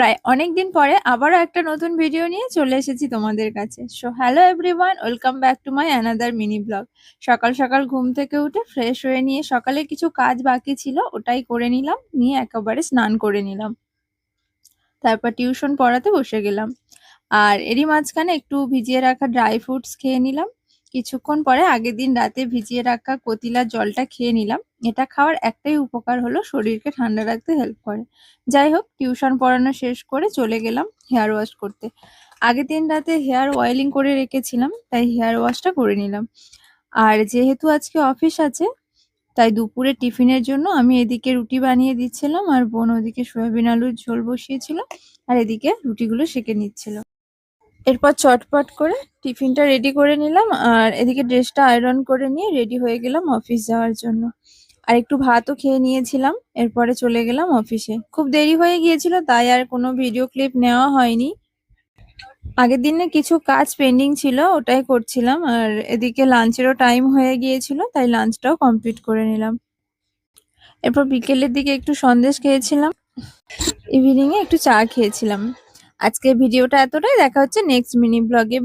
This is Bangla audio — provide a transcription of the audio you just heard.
প্রায় অনেকদিন পরে আবারও একটা নতুন ভিডিও নিয়ে চলে এসেছি তোমাদের কাছে। So hello everyone, welcome back to my another mini blog. সকাল সকাল ঘুম থেকে উঠে ফ্রেশ হয়ে নিয়ে সকালে কিছু কাজ বাকি ছিল ওটাই করে নিলাম, নিয়ে একেবারে স্নান করে নিলাম। তারপর টিউশন পড়াতে বসে গেলাম। আর এরই মাঝখানে একটু ভিজিয়ে রাখা ড্রাই ফ্রুটস খেয়ে নিলাম। কিছুক্ষণ পরে আগের দিন রাতে ভিজিয়ে রাখা কতিলার জলটা খেয়ে নিলাম। এটা খাওয়ার একটাই উপকার হলো শরীরকে ঠান্ডা রাখতে হেল্প করে। যাই হোক, টিউশন পড়ানো শেষ করে চলে গেলাম হেয়ার ওয়াশ করতে। আগের দিন রাতে হেয়ার অয়েলিং করে রেখেছিলাম, তাই হেয়ার ওয়াশটা করে নিলাম। আর যেহেতু আজকে অফিস আছে, তাই দুপুরে টিফিনের জন্য আমি এদিকে রুটি বানিয়ে দিচ্ছিলাম, আর বোন ওদিকে সয়াবিন আলুর ঝোল বসিয়েছিল, আর এদিকে রুটিগুলো সেঁকে নিচ্ছিল। এরপর চটপট করে টিফিনটা রেডি করে নিলাম, আর এদিকে ড্রেসটা আয়রন করে নিয়ে রেডি হয়ে গেলাম অফিস যাওয়ার জন্য। আর একটু ভাতও খেয়ে নিয়েছিলাম, এরপরে চলে গেলাম অফিসে। খুব দেরি হয়ে গিয়েছিল, তাই আর কোনো ভিডিও ক্লিপ নেওয়া হয়নি। আগের দিনে কিছু কাজ পেন্ডিং ছিল, ওটাই করছিলাম। আর এদিকে লাঞ্চেরও টাইম হয়ে গিয়েছিল, তাই লাঞ্চটাও কমপ্লিট করে নিলাম। এরপর বিকেলের দিকে একটু সন্দেশ খেয়েছিলাম, ইভিনিং এ একটু চা খেয়েছিলাম। আজকে ভিডিওটা এতটাই, দেখা হচ্ছে নেক্সট মিনি ব্লগে।